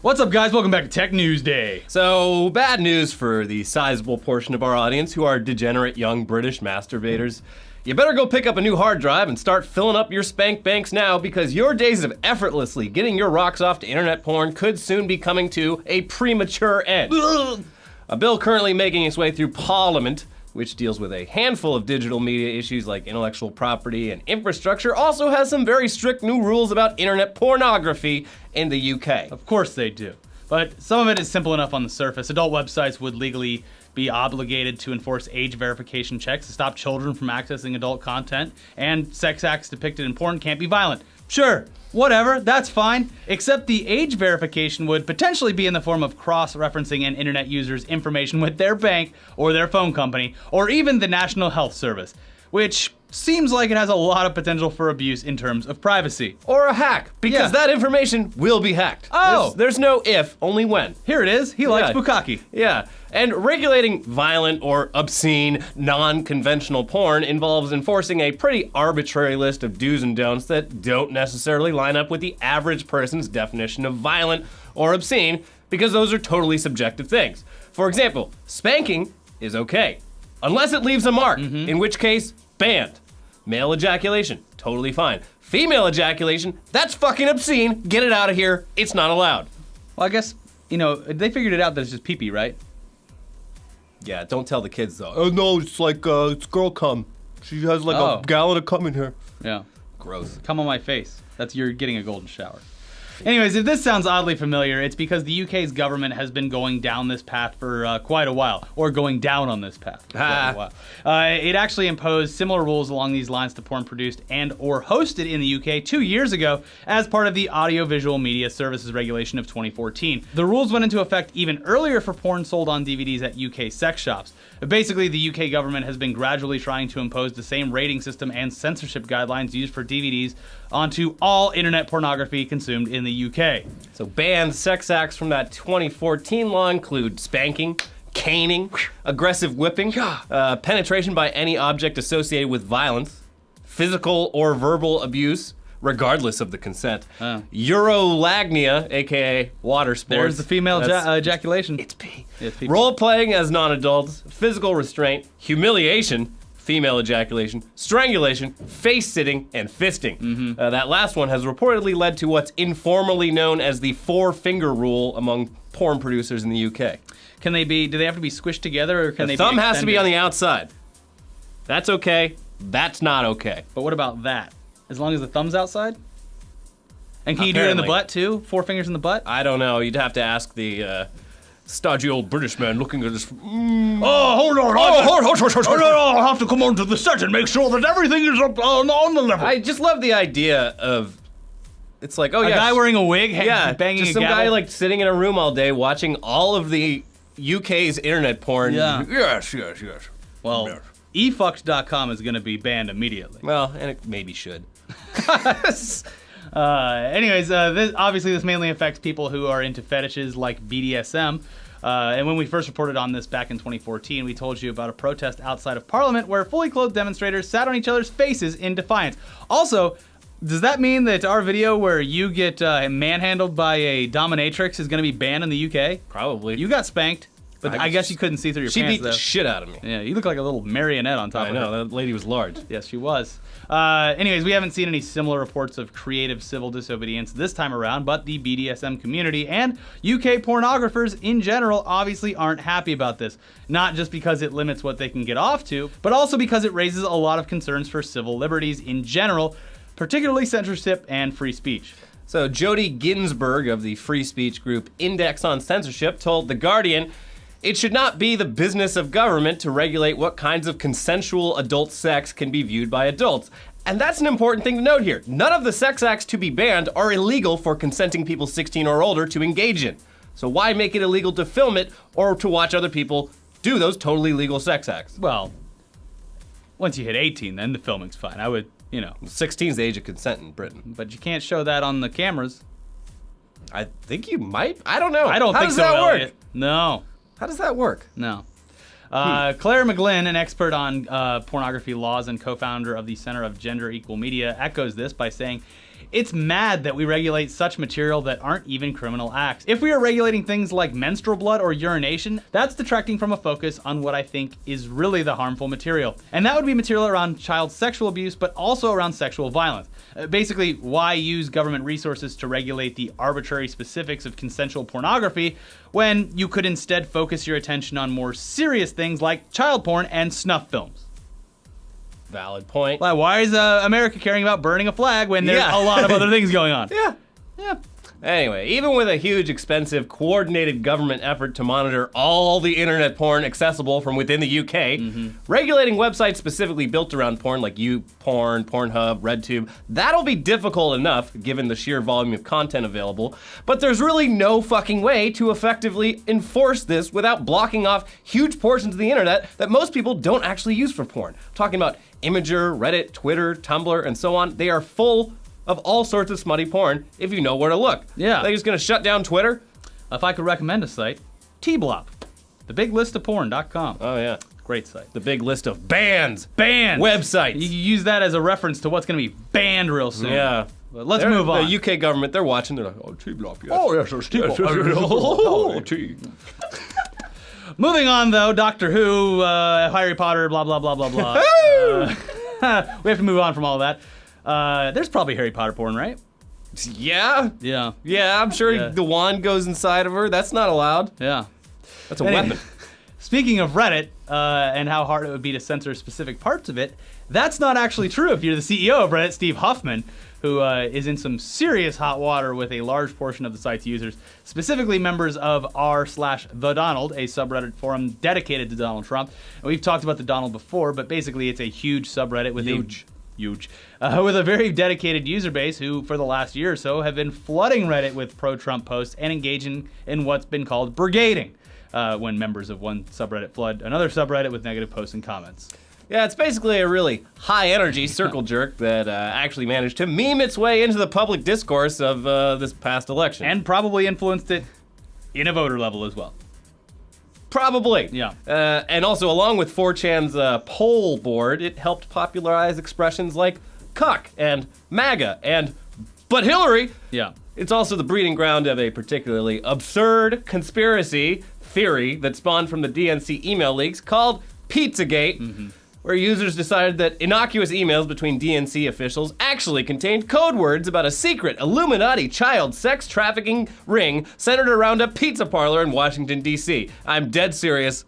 What's up, guys? Welcome back to TechNewsDay. So, bad news for the sizable portion of our audience who are degenerate young British masturbators. You better go pick up a new hard drive and start filling up your spank banks now, because your days of effortlessly getting your rocks off to internet porn could soon be coming to a premature end. A bill currently making its way through Parliament, which deals with a handful of digital media issues like intellectual property and infrastructure, also has some very strict new rules about internet pornography in the UK. Of course they do. But some of it is simple enough on the surface. Adult websites would legally be obligated to enforce age verification checks to stop children from accessing adult content, and sex acts depicted in porn can't be violent. Sure, whatever, that's fine, except the age verification would potentially be in the form of cross-referencing an internet user's information with their bank or their phone company, or even the National Health Service, which seems like it has a lot of potential for abuse in terms of privacy. Or a hack, because that information will be hacked. Oh! There's no if, only when. Here it is, he likes bukkake. Yeah, and regulating violent or obscene, non-conventional porn involves enforcing a pretty arbitrary list of do's and don'ts that don't necessarily line up with the average person's definition of violent or obscene, because those are totally subjective things. For example, spanking is okay, unless it leaves a mark, in which case, banned. Male ejaculation, totally fine. Female ejaculation, that's fucking obscene. Get it out of here. It's not allowed. Well, I guess, they figured it out that it's just pee-pee, right? Yeah, don't tell the kids though. Oh no, it's like, it's girl cum. She has like a gallon of cum in here. Yeah. Gross. Come on my face. You're getting a golden shower. Anyways, if this sounds oddly familiar, it's because the UK's government has been going down this path for quite a while, or going down on this path for quite a while. It actually imposed similar rules along these lines to porn produced and or hosted in the UK 2 years ago as part of the Audiovisual Media Services Regulation of 2014. The rules went into effect even earlier for porn sold on DVDs at UK sex shops. Basically, the UK government has been gradually trying to impose the same rating system and censorship guidelines used for DVDs onto all internet pornography consumed in the UK. So banned sex acts from that 2014 law include spanking, caning, aggressive whipping, penetration by any object associated with violence, physical or verbal abuse, regardless of the consent, urolagnia, aka water sports. There's the female ejaculation. It's pee. Role-playing as non-adults, physical restraint, humiliation, female ejaculation, strangulation, face-sitting, and fisting. That last one has reportedly led to what's informally known as the four-finger rule among porn producers in the UK. Do they have to be squished together, or can they be thumb has to be extended? on the outside. That's okay. That's not okay. But what about that? As long as the thumb's outside? And can you do it in the butt, too? 4 fingers in the butt? I don't know. You'd have to ask the stodgy old British man looking at this. Oh, hold on. I'll have to come onto the set and make sure that everything is up on the level. I just love the idea of, it's like, a guy wearing a wig, banging just a some gavel. guy like sitting in a room all day watching all of the UK's internet porn. Yeah. Yes. Well, Yes. efucked.com is going to be banned immediately. Well, and it maybe should. Anyways, this mainly affects people who are into fetishes like BDSM. And when we first reported on this back in 2014, we told you about a protest outside of Parliament where fully clothed demonstrators sat on each other's faces in defiance. Also, does that mean that our video where you get manhandled by a dominatrix is going to be banned in the UK? Probably. You got spanked, but I guess you couldn't see through your She pants, beat though. the shit out of me. Yeah, you look like a little marionette on top of her. I know, that lady was large. Yes, she was. Anyways, we haven't seen any similar reports of creative civil disobedience this time around, but the BDSM community and UK pornographers in general obviously aren't happy about this. Not just because it limits what they can get off to, but also because it raises a lot of concerns for civil liberties in general, particularly censorship and free speech. So Jody Ginsburg of the free speech group Index on Censorship told The Guardian, "It should not be the business of government to regulate what kinds of consensual adult sex can be viewed by adults." And that's an important thing to note here. None of the sex acts to be banned are illegal for consenting people 16 or older to engage in. So why make it illegal to film it or to watch other people do those totally legal sex acts? Well, once you hit 18, then the filming's fine. 16 is the age of consent in Britain. But you can't show that on the cameras. I think you might. I don't know. I don't think so, How does that work? Elliot. No. How does that work? No. Claire McGlynn, an expert on pornography laws and co-founder of the Center of Gender Equal Media, echoes this by saying, It's mad that we regulate such material that aren't even criminal acts. If we are regulating things like menstrual blood or urination, that's detracting from a focus on what I think is really the harmful material. And that would be material around child sexual abuse, but also around sexual violence. Basically, why use government resources to regulate the arbitrary specifics of consensual pornography when you could instead focus your attention on more serious things like child porn and snuff films? Valid point. Why is America caring about burning a flag when there's a lot of other things going on? Yeah. Anyway, even with a huge, expensive, coordinated government effort to monitor all the internet porn accessible from within the UK, regulating websites specifically built around porn like YouPorn, Pornhub, RedTube, that'll be difficult enough given the sheer volume of content available, but there's really no fucking way to effectively enforce this without blocking off huge portions of the internet that most people don't actually use for porn. I'm talking about Imgur, Reddit, Twitter, Tumblr, and so on. They are full of all sorts of smutty porn if you know where to look. Yeah. They're just gonna shut down Twitter? If I could recommend a site, T-Block, thebiglistofporn.com. Oh yeah. Great site. The big list of bans. Banned. Websites. You use that as a reference to what's going to be banned real soon. Yeah. But let's move on. The UK government, they're watching, they're like, oh, T-Block, yes. Oh, yes, it's T-Block. Oh, T. Moving on, though, Doctor Who, Harry Potter, blah, blah, blah, blah, blah. We have to move on from all of that. There's probably Harry Potter porn, right? Yeah? Yeah. Yeah, I'm sure the wand goes inside of her. That's not allowed. Yeah. That's a weapon. Speaking of Reddit and how hard it would be to censor specific parts of it, that's not actually true if you're the CEO of Reddit, Steve Huffman, who is in some serious hot water with a large portion of the site's users, specifically members of r/TheDonald, a subreddit forum dedicated to Donald Trump. And we've talked about the Donald before, but basically it's a huge subreddit with with a very dedicated user base who, for the last year or so, have been flooding Reddit with pro-Trump posts and engaging in what's been called brigading, when members of one subreddit flood another subreddit with negative posts and comments. Yeah, it's basically a really high-energy circle jerk that actually managed to meme its way into the public discourse of this past election. And probably influenced it in a voter level as well. Probably. Yeah. And also, along with 4chan's poll board, it helped popularize expressions like cuck and MAGA and but Hillary. Yeah. It's also the breeding ground of a particularly absurd conspiracy theory that spawned from the DNC email leaks called Pizzagate, where users decided that innocuous emails between DNC officials actually contained code words about a secret Illuminati child sex trafficking ring centered around a pizza parlor in Washington, D.C. I'm dead serious.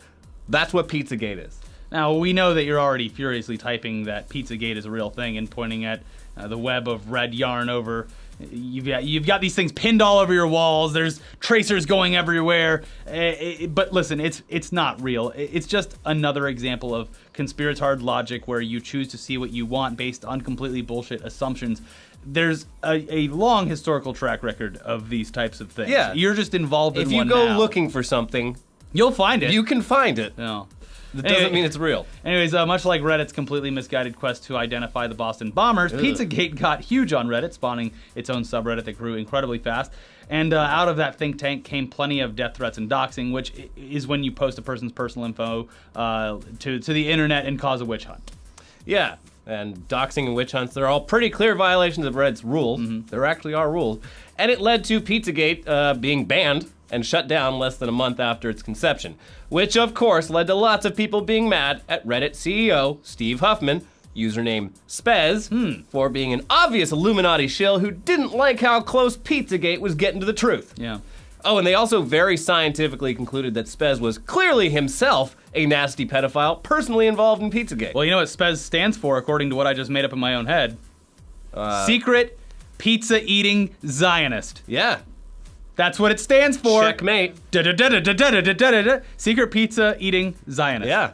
That's what Pizzagate is. Now, we know that you're already furiously typing that Pizzagate is a real thing and pointing at the web of red yarn over. You've got these things pinned all over your walls. There's tracers going everywhere. But listen, it's not real. It's just another example of conspiratard logic where you choose to see what you want based on completely bullshit assumptions. There's a long historical track record of these types of things. Yeah. You're just involved in one If you go now. looking for something, you'll find it. you can find it. No. That doesn't mean it's real. Anyways, much like Reddit's completely misguided quest to identify the Boston bombers, Pizzagate got huge on Reddit, spawning its own subreddit that grew incredibly fast. And out of that think tank came plenty of death threats and doxing, which is when you post a person's personal info to the internet and cause a witch hunt. Yeah, and doxing and witch hunts, they're all pretty clear violations of Reddit's rules. There actually are rules. And it led to Pizzagate being banned and shut down less than a month after its conception, which of course led to lots of people being mad at Reddit CEO Steve Huffman, username Spez, for being an obvious Illuminati shill who didn't like how close Pizzagate was getting to the truth. Yeah. Oh, and they also very scientifically concluded that Spez was clearly himself a nasty pedophile personally involved in Pizzagate. Well, you know what Spez stands for, according to what I just made up in my own head? Secret Pizza-Eating Zionist. Yeah. That's what it stands for. Checkmate. Secret Pizza-Eating Zionist. Yeah.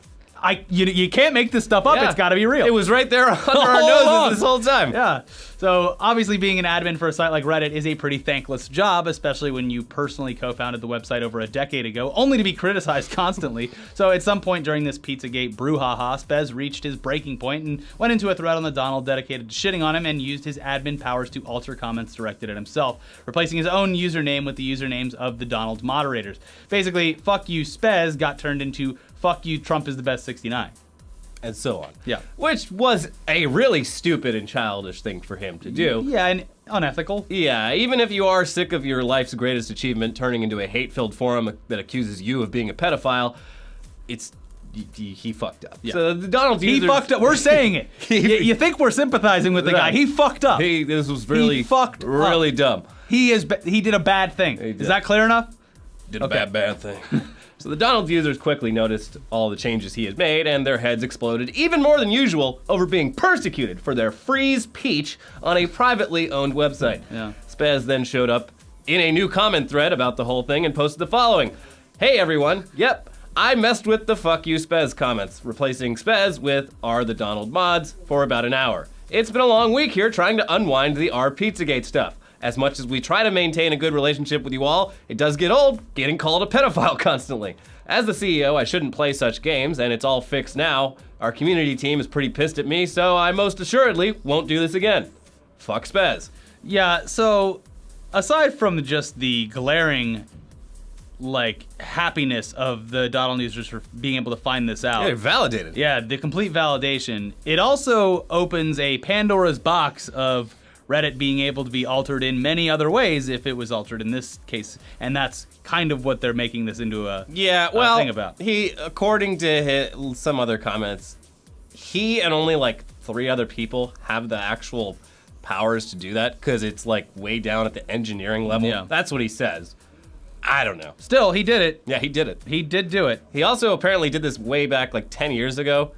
You can't make this stuff up. Yeah. It's got to be real. It was right there under our All noses along. this whole time. Yeah. So obviously being an admin for a site like Reddit is a pretty thankless job, especially when you personally co-founded the website over a decade ago, only to be criticized constantly. So at some point during this Pizzagate brouhaha, Spez reached his breaking point and went into a thread on the Donald dedicated to shitting on him and used his admin powers to alter comments directed at himself, replacing his own username with the usernames of the Donald moderators. Basically, fuck you Spez got turned into fuck you Trump is the best 69. And so on. Yeah. Which was a really stupid and childish thing for him to do. Yeah, and unethical. Yeah, even if you are sick of your life's greatest achievement turning into a hate-filled forum that accuses you of being a pedophile, he fucked up. Yeah. So the Donald He users, fucked up. We're saying it. You think we're sympathizing with the guy. He fucked up. This was really He fucked really dumb. He did a bad thing. He did. Is that clear enough? Did a Okay. bad thing. So the Donald users quickly noticed all the changes he had made, and their heads exploded even more than usual over being persecuted for their free speech on a privately owned website. Yeah. Spez then showed up in a new comment thread about the whole thing and posted the following. Hey everyone, yep, I messed with the fuck you Spez comments, replacing Spez with R the Donald mods for about an hour. It's been a long week here trying to unwind the R Pizzagate stuff. As much as we try to maintain a good relationship with you all, it does get old getting called a pedophile constantly. As the CEO, I shouldn't play such games, and it's all fixed now. Our community team is pretty pissed at me, so I most assuredly won't do this again. Fuck Spez. Yeah, so aside from just the glaring happiness of the Donald users for being able to find this out. Yeah, validated. Yeah, the complete validation. It also opens a Pandora's box of Reddit being able to be altered in many other ways if it was altered in this case, and that's kind of what they're making this into a thing about. He, according to some other comments, he and only 3 other people have the actual powers to do that because it's way down at the engineering level. Yeah. That's what he says. I don't know. Still, he did it. Yeah, he did it. He did do it. He also apparently did this way back 10 years ago.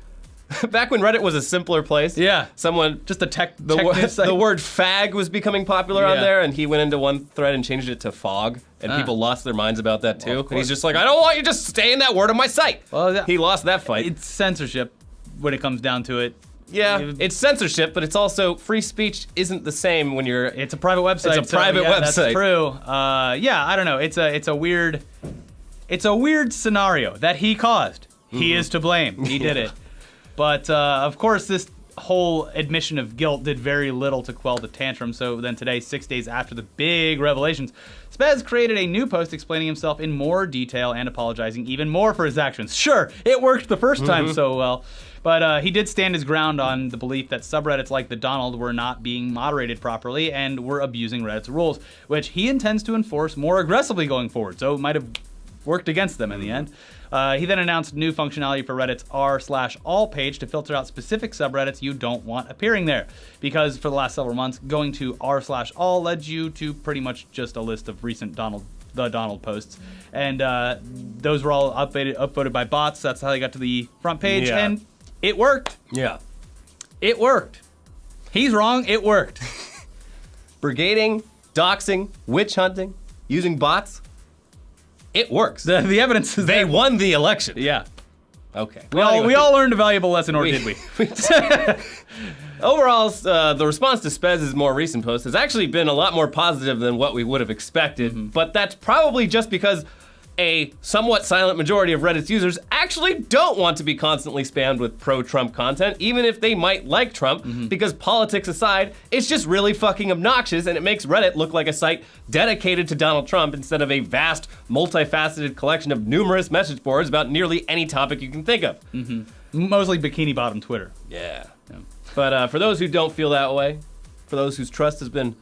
Back when Reddit was a simpler place. Yeah. Someone, Just a tech the news site. word fag was becoming popular on Yeah. there, and he went into one thread and changed it to fog, and people lost their minds about that too. Well, of And course. he's just like, I don't want you just saying that word on my site. Well, yeah. He lost that fight. It's censorship when it comes down to it. Yeah, it's censorship, but it's also free speech isn't the same when you're. It's a private website. It's a private yeah, website. That's true. Yeah, I don't know. It's a weird scenario that he caused. He is to blame. He did it. But of course, this whole admission of guilt did very little to quell the tantrum. So then today, 6 days after the big revelations, Spez created a new post explaining himself in more detail and apologizing even more for his actions. Sure, it worked the first time so well. But he did stand his ground on the belief that subreddits like the Donald were not being moderated properly and were abusing Reddit's rules, which he intends to enforce more aggressively going forward. So it might have worked against them in the end. He then announced new functionality for Reddit's r/all page to filter out specific subreddits you don't want appearing there. Because for the last several months, going to r/all led you to pretty much just a list of recent Donald posts. And those were all upvoted by bots. That's how they got to the front page. Yeah. And it worked. Yeah. It worked. He's wrong. It worked. Brigading, doxing, witch hunting, using bots. It works. The evidence is They there. won the election. Yeah. Okay. We all learned a valuable lesson, or did we? Overall, the response to Spez's more recent post has actually been a lot more positive than what we would have expected, but that's probably just because a somewhat silent majority of Reddit's users actually don't want to be constantly spammed with pro-Trump content, even if they might like Trump, because politics aside, it's just really fucking obnoxious, and it makes Reddit look like a site dedicated to Donald Trump instead of a vast, multifaceted collection of numerous message boards about nearly any topic you can think of. Mostly bikini bottom Twitter. Yeah. But for those who don't feel that way, for those whose trust has been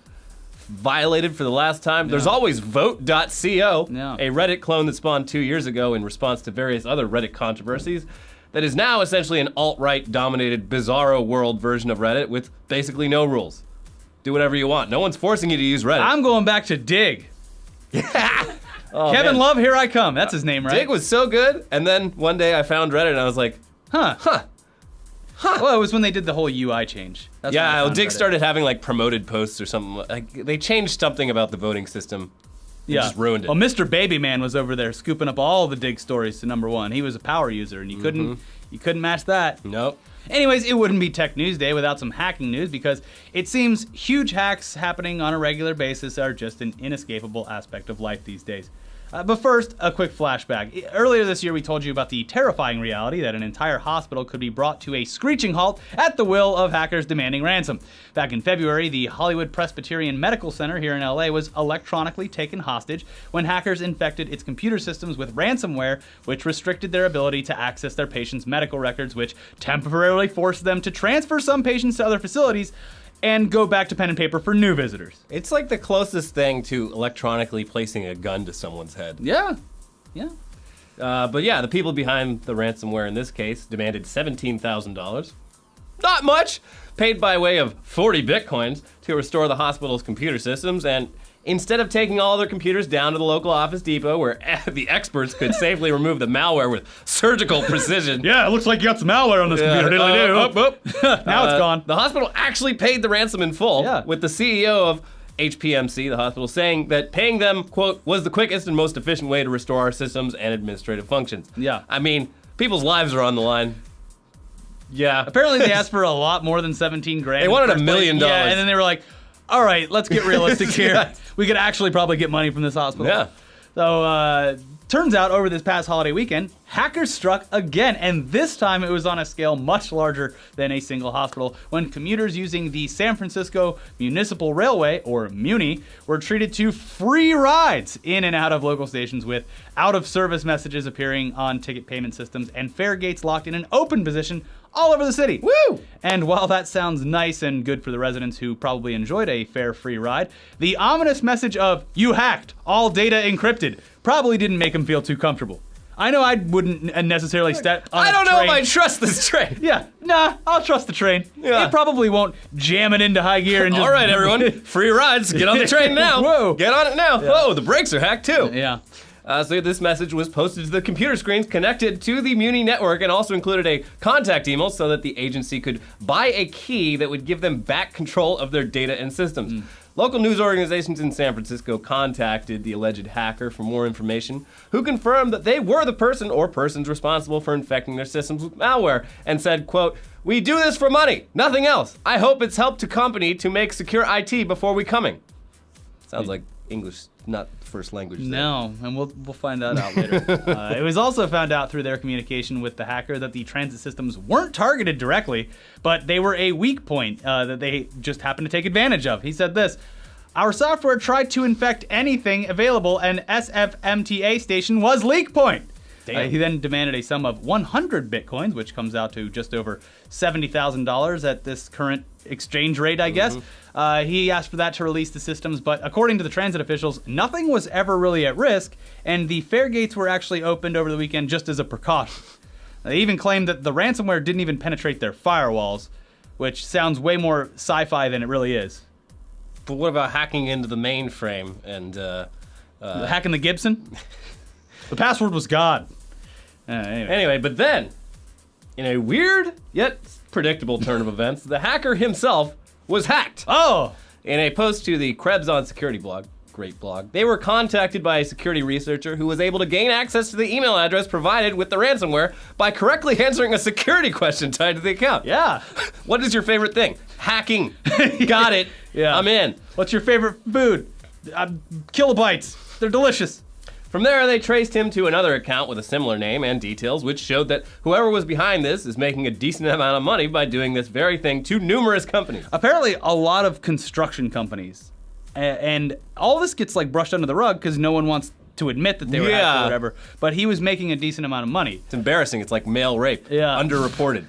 violated for the last time, there's always vote.co, a Reddit clone that spawned 2 years ago in response to various other Reddit controversies that is now essentially an alt-right dominated bizarro world version of Reddit with basically no rules. Do whatever you want. No one's forcing you to use Reddit. I'm going back to Dig. Oh, Kevin man. Love, here I come. That's his name, right? Dig was so good, and then one day I found Reddit and I was like, Huh. Well, it was when they did the whole UI change. That's when I yeah, found Dig Reddit. started having like promoted posts or something. Like they changed something about the voting system. They just ruined it. Well, Mr. Babyman was over there scooping up all the Dig stories to #1. He was a power user, and you couldn't match that. Nope. Anyways, it wouldn't be Tech News Day without some hacking news, because it seems huge hacks happening on a regular basis are just an inescapable aspect of life these days. But first, a quick flashback. Earlier this year, we told you about the terrifying reality that an entire hospital could be brought to a screeching halt at the will of hackers demanding ransom. Back in February, the Hollywood Presbyterian Medical Center here in LA was electronically taken hostage when hackers infected its computer systems with ransomware, which restricted their ability to access their patients' medical records, which temporarily forced them to transfer some patients to other facilities, and go back to pen and paper for new visitors. It's like the closest thing to electronically placing a gun to someone's head. Yeah. But yeah, the people behind the ransomware in this case demanded $17,000. Not much! Paid by way of 40 bitcoins to restore the hospital's computer systems, and instead of taking all their computers down to the local Office Depot where the experts could safely remove the malware with surgical precision. Yeah, it looks like you got some malware on this computer, diddly-do. Now it's gone. The hospital actually paid the ransom in full, with the CEO of HPMC, the hospital, saying that paying them, quote, was the quickest and most efficient way to restore our systems and administrative functions. Yeah. I mean, people's lives are on the line. Yeah. Apparently they asked for a lot more than 17 grand. They wanted $1 million. Yeah, and then they were like, all right, let's get realistic here. We could actually probably get money from this hospital. Yeah. So, turns out over this past holiday weekend, hackers struck again, and this time it was on a scale much larger than a single hospital, when commuters using the San Francisco Municipal Railway, or MUNI, were treated to free rides in and out of local stations with out-of-service messages appearing on ticket payment systems and fare gates locked in an open position all over the city. Woo! And while that sounds nice and good for the residents who probably enjoyed a fare free ride, the ominous message of, "You hacked, all data encrypted," probably didn't make them feel too comfortable. I know I wouldn't necessarily step on a train. I don't know if I trust this train. Yeah, nah, I'll trust the train. Yeah. It probably won't jam it into high gear and just... All right, everyone, free rides. Get on the train now. Whoa. Get on it now. Yeah. Whoa, the brakes are hacked too. Yeah. So this message was posted to the computer screens connected to the MUNI network and also included a contact email so that the agency could buy a key that would give them back control of their data and systems. Local news organizations in San Francisco contacted the alleged hacker for more information, who confirmed that they were the person or persons responsible for infecting their systems with malware, and said, quote, "We do this for money, nothing else. I hope it's helped to company to make secure IT before we coming." Sounds like English, not the first language. No, and we'll find that out later. It was also found out through their communication with the hacker that the transit systems weren't targeted directly, but they were a weak point that they just happened to take advantage of. He said this: "Our software tried to infect anything available, and SFMTA station was leak point." He then demanded a sum of 100 bitcoins, which comes out to just over $70,000 at this current exchange rate, I guess. He asked for that to release the systems, but according to the transit officials, nothing was ever really at risk, and the fare gates were actually opened over the weekend just as a precaution. They even claimed that the ransomware didn't even penetrate their firewalls, which sounds way more sci-fi than it really is. But what about hacking into the mainframe and hacking the Gibson? The password was God. Anyway, but then, in a weird yet predictable turn of events, the hacker himself was hacked. Oh! In a post to the Krebs on Security blog, great blog, they were contacted by a security researcher who was able to gain access to the email address provided with the ransomware by correctly answering a security question tied to the account. Yeah. What is your favorite thing? Hacking. Got it. Yeah. I'm in. What's your favorite food? Kilobytes. They're delicious. From there, they traced him to another account with a similar name and details, which showed that whoever was behind this is making a decent amount of money by doing this very thing to numerous companies. Apparently, a lot of construction companies. And all this gets like brushed under the rug because no one wants to admit that they were hacked or whatever. But he was making a decent amount of money. It's embarrassing. It's like male rape. Yeah. Underreported.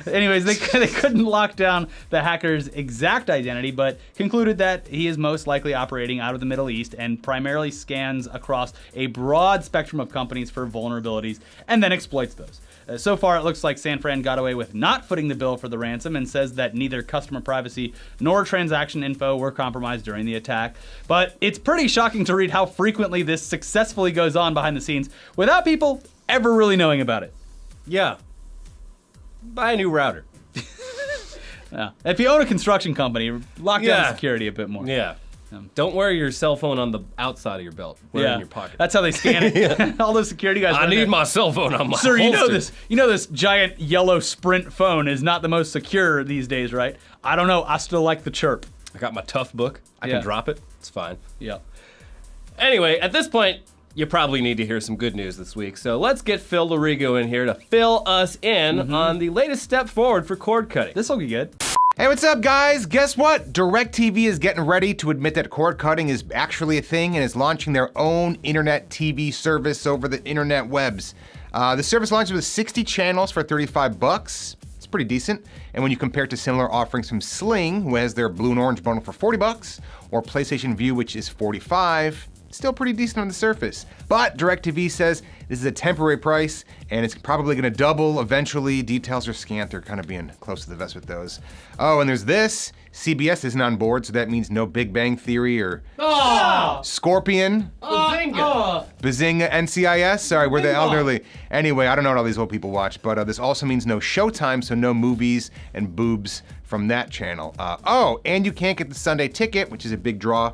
Anyways, they couldn't lock down the hacker's exact identity, but concluded that he is most likely operating out of the Middle East and primarily scans across a broad spectrum of companies for vulnerabilities and then exploits those. So far, it looks like San Fran got away with not footing the bill for the ransom and says that neither customer privacy nor transaction info were compromised during the attack. But it's pretty shocking to read how frequently this successfully goes on behind the scenes without people ever really knowing about it. Yeah. Buy a new router. Yeah. If you own a construction company, lock down the security a bit more. Yeah. Don't wear your cell phone on the outside of your belt. Wear it in your pocket. That's how they scan it. All those security guys. I need my cell phone on my Sir, holster. you know this giant yellow Sprint phone is not the most secure these days, right? I don't know. I still like the chirp. I got my tough book. I can drop it. It's fine. Yeah. Anyway, at this point, you probably need to hear some good news this week. So let's get Phil Larigo in here to fill us in on the latest step forward for cord cutting. This will be good. Hey, what's up, guys? Guess what? DirecTV is getting ready to admit that cord cutting is actually a thing and is launching their own internet TV service over the internet webs. The service launches with 60 channels for $35. It's pretty decent. And when you compare it to similar offerings from Sling, who has their blue and orange bundle for $40, or PlayStation Vue, which is $45, it's still pretty decent on the surface. But DirecTV says this is a temporary price, and it's probably gonna double eventually. Details are scant, they're kind of being close to the vest with those. Oh, and there's this. CBS isn't on board, so that means no Big Bang Theory or Scorpion. Bazinga, NCIS. Sorry, we're the elderly. Anyway, I don't know what all these old people watch, but this also means no Showtime, so no movies and boobs from that channel. And you can't get the Sunday Ticket, which is a big draw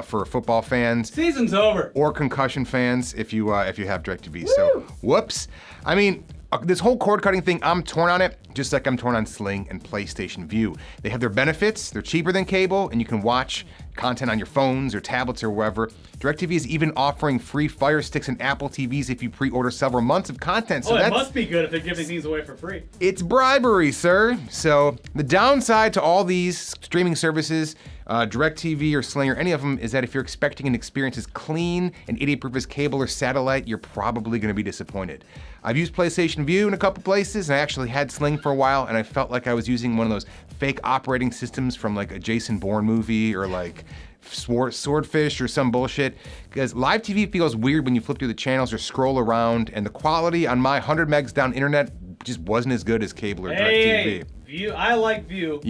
for football fans. Season's over. Or concussion fans if you have DirecTV. So, whoops. I mean, this whole cord cutting thing, I'm torn on it, just like I'm torn on Sling and PlayStation Vue. They have their benefits, they're cheaper than cable, and you can watch content on your phones or tablets or wherever. DirecTV is even offering free Fire Sticks and Apple TVs if you pre-order several months of content. So that must be good if they're giving these away for free. It's bribery, sir. So the downside to all these streaming services, DirecTV or Sling or any of them, is that if you're expecting an experience as clean and idiot-proof as cable or satellite, you're probably gonna be disappointed. I've used PlayStation Vue in a couple places, and I actually had Sling for a while, and I felt like I was using one of those fake operating systems from like a Jason Bourne movie or like Swordfish or some bullshit, because live TV feels weird when you flip through the channels or scroll around, and the quality on my 100 megs down internet just wasn't as good as cable or DirecTV. Vue, I like Vue.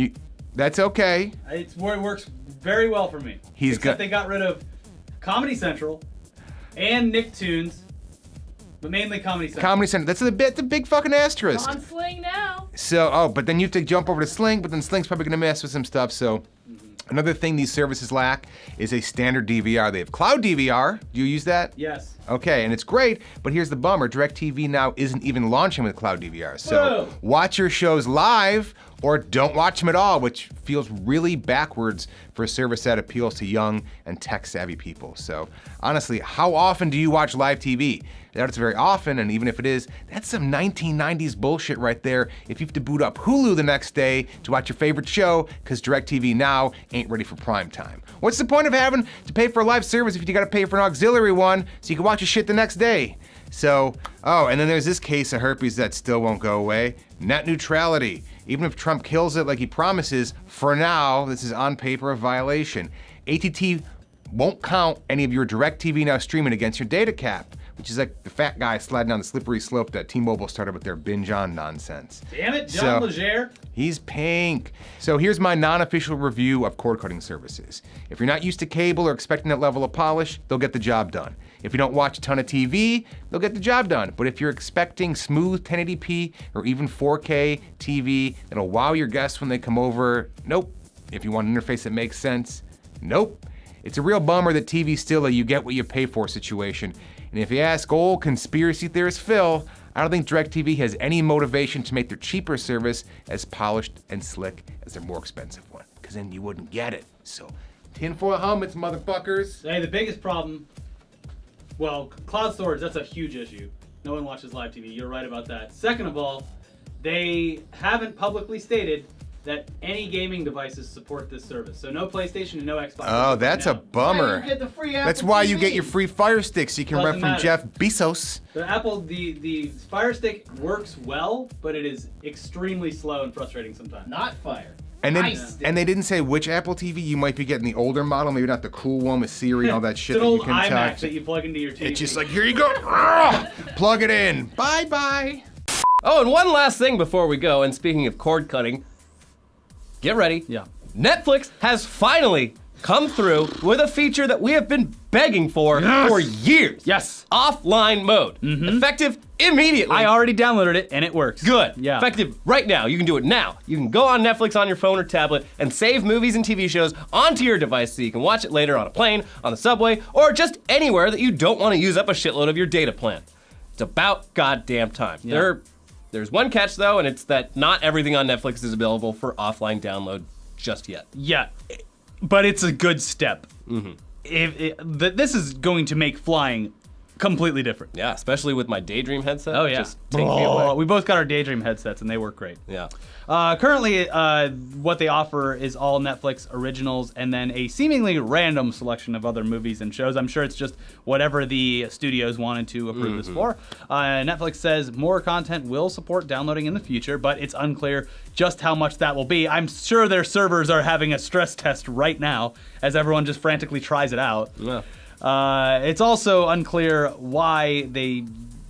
That's okay. It works very well for me. Except they got rid of Comedy Central and Nicktoons, but mainly Comedy Central. Comedy Central. That's a big fucking asterisk. On Sling now. So, but then you have to jump over to Sling, but then Sling's probably gonna mess with some stuff, so. Another thing these services lack is a standard DVR. They have cloud DVR. Do you use that? Yes. Okay, and it's great, but here's the bummer. DirecTV now isn't even launching with cloud DVR. So watch your shows live or don't watch them at all, which feels really backwards for a service that appeals to young and tech-savvy people. So honestly, how often do you watch live TV? That it's very often, and even if it is, that's some 1990s bullshit right there if you have to boot up Hulu the next day to watch your favorite show, because DirecTV now ain't ready for prime time. What's the point of having to pay for a live service if you gotta pay for an auxiliary one so you can watch your shit the next day? So, and then there's this case of herpes that still won't go away. Net neutrality. Even if Trump kills it like he promises, for now, this is on paper a violation. ATT won't count any of your DirecTV Now streaming against your data cap, which is like the fat guy sliding down the slippery slope that T-Mobile started with their binge-on nonsense. Damn it, John Legere. He's pink. So here's my non-official review of cord-cutting services. If you're not used to cable or expecting that level of polish, they'll get the job done. If you don't watch a ton of TV, they'll get the job done. But if you're expecting smooth 1080p or even 4K TV that'll wow your guests when they come over, nope. If you want an interface that makes sense, nope. It's a real bummer that TV's still a you get what you pay for situation. And if you ask old conspiracy theorist Phil, I don't think DirecTV has any motivation to make their cheaper service as polished and slick as their more expensive one, because then you wouldn't get it. So, tinfoil helmets, motherfuckers. Hey, the biggest problem, well, cloud storage, that's a huge issue. No one watches live TV, you're right about that. Second of all, they haven't publicly stated that any gaming devices support this service. So no PlayStation and no Xbox. Oh, that's a bummer. You get the free Apple That's why you TV. get your free Fire Stick so you can rent from Jeff Bezos. The Fire Stick works well, but it is extremely slow and frustrating sometimes. Not Fire. And they didn't say which Apple TV you might be getting, the older model, maybe not the cool one with Siri and all that shit It's an that old you can iMac touch. that you plug into your TV. It's just like, here you go, plug it in, bye-bye. Oh, and one last thing before we go, and speaking of cord cutting, get ready. Yeah. Netflix has finally come through with a feature that we have been begging for years. Yes. Offline mode. Effective immediately. I already downloaded it and it works. Good. Yeah. Effective right now. You can do it now. You can go on Netflix on your phone or tablet and save movies and TV shows onto your device so you can watch it later on a plane, on the subway, or just anywhere that you don't want to use up a shitload of your data plan. It's about goddamn time. Yeah. There's one catch though, and it's that not everything on Netflix is available for offline download just yet. Yeah, but it's a good step. This is going to make flying completely different. Yeah, especially with my Daydream headset. Oh, yeah. Just take me away. We both got our Daydream headsets, and they work great. Yeah. Currently, what they offer is all Netflix originals and then a seemingly random selection of other movies and shows. I'm sure it's just whatever the studios wanted to approve this for. Netflix says more content will support downloading in the future, but it's unclear just how much that will be. I'm sure their servers are having a stress test right now as everyone just frantically tries it out. Yeah. It's also unclear why they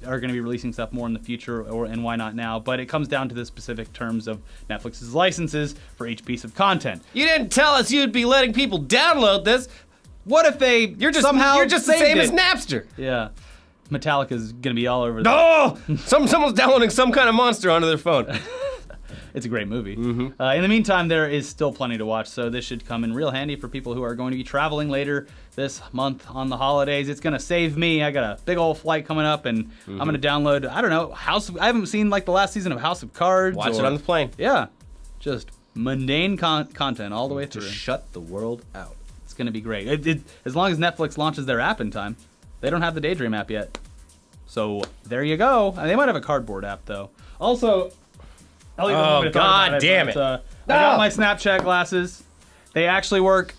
are going to be releasing stuff more in the future and why not now, but it comes down to the specific terms of Netflix's licenses for each piece of content. You didn't tell us you'd be letting people download this. What if they You're just the saved same it? as Napster. Yeah. Metallica's going to be all over Oh! Someone's downloading some kind of monster onto their phone. It's a great movie. In the meantime, there is still plenty to watch, so this should come in real handy for people who are going to be traveling later this month on the holidays. It's going to save me. I got a big old flight coming up, and I'm going to download, I don't know, I haven't seen like the last season of House of Cards. Watch it on the plane. Yeah. Just mundane content all the way through. Just shut the world out. It's going to be great. As long as Netflix launches their app in time. They don't have the Daydream app yet. So there you go. They might have a cardboard app, though. Also... Oh, God damn it. I got my Snapchat glasses. They actually work.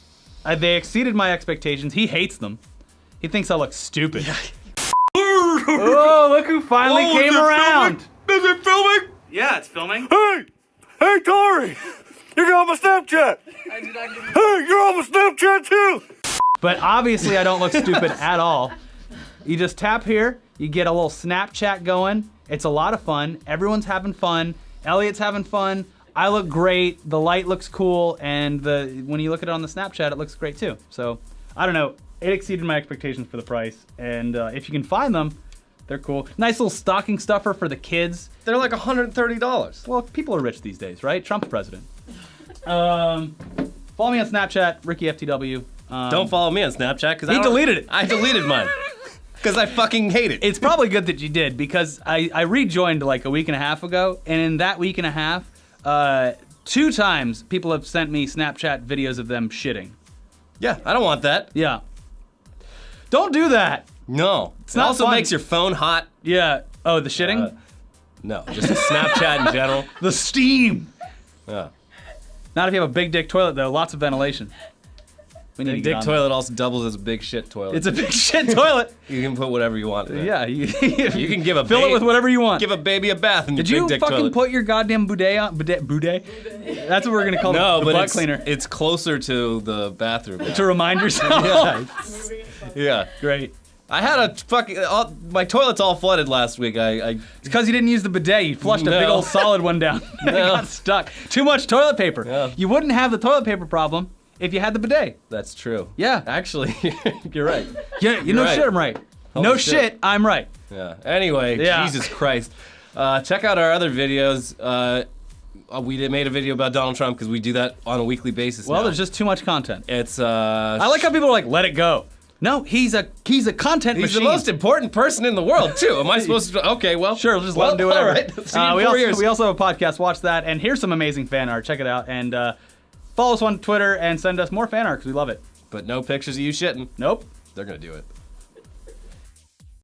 They exceeded my expectations. He hates them. He thinks I look stupid. Oh, look who finally came around. Is it filming? Yeah, it's filming. Hey, Tori! You're on my Snapchat! Hey, you're on my Snapchat too! But obviously I don't look stupid at all. You just tap here, you get a little Snapchat going. It's a lot of fun. Everyone's having fun. Elliot's having fun. I look great. The light looks cool, and when you look at it on the Snapchat, it looks great too. So I don't know. It exceeded my expectations for the price, and if you can find them, they're cool. Nice little stocking stuffer for the kids. They're like $130. Well, people are rich these days, right? Trump's president. Follow me on Snapchat, RickyFTW. Don't follow me on Snapchat because He deleted it. I deleted mine because I fucking hate it. It's probably good that you did because I rejoined like a week and a half ago, and in that week and a half, 2 times people have sent me Snapchat videos of them shitting. Yeah, I don't want that. Yeah. Don't do that. No. It not also fun. makes your phone hot. Yeah. Oh, the shitting? No, just a Snapchat in general. The steam. Yeah. Not if you have a big dick toilet though. Lots of ventilation. We need to Big get dick on toilet also doubles as a big shit toilet. It's a big shit toilet. You can put whatever you want in there. Yeah. You can give a fill it with whatever you want. Give a baby a bath in Did your you big dick fucking toilet. put your goddamn bidet on? Bidet? That's what we're gonna call No, the but butt it's, cleaner. it's closer to the bathroom. To remind yourself. Yeah. Great. I had a fucking... my toilet's all flooded last week. It's because you didn't use the bidet. You flushed a big No. old solid one down. And it got stuck. Too much toilet paper. Yeah. You wouldn't have the toilet paper problem if you had the bidet. That's true. Yeah. Actually, you're right. Yeah, you know right. shit, I'm right. Holy no shit. shit, I'm right. Yeah. Anyway, Yeah. Jesus Christ. Check out our other videos. We made a video about Donald Trump because we do that on a weekly basis Well, now. there's just too much content. It's I like how people are like, let it go. No, he's a content he's machine. the most important person in the world too. Am I supposed to? Okay, well, Sure, just let him do whatever. All right. See you in 4 years. we also have a podcast. Watch that. And here's some amazing fan art. Check it out. And follow us on Twitter and send us more fan art because we love it. But no pictures of you shitting. Nope. They're gonna do it.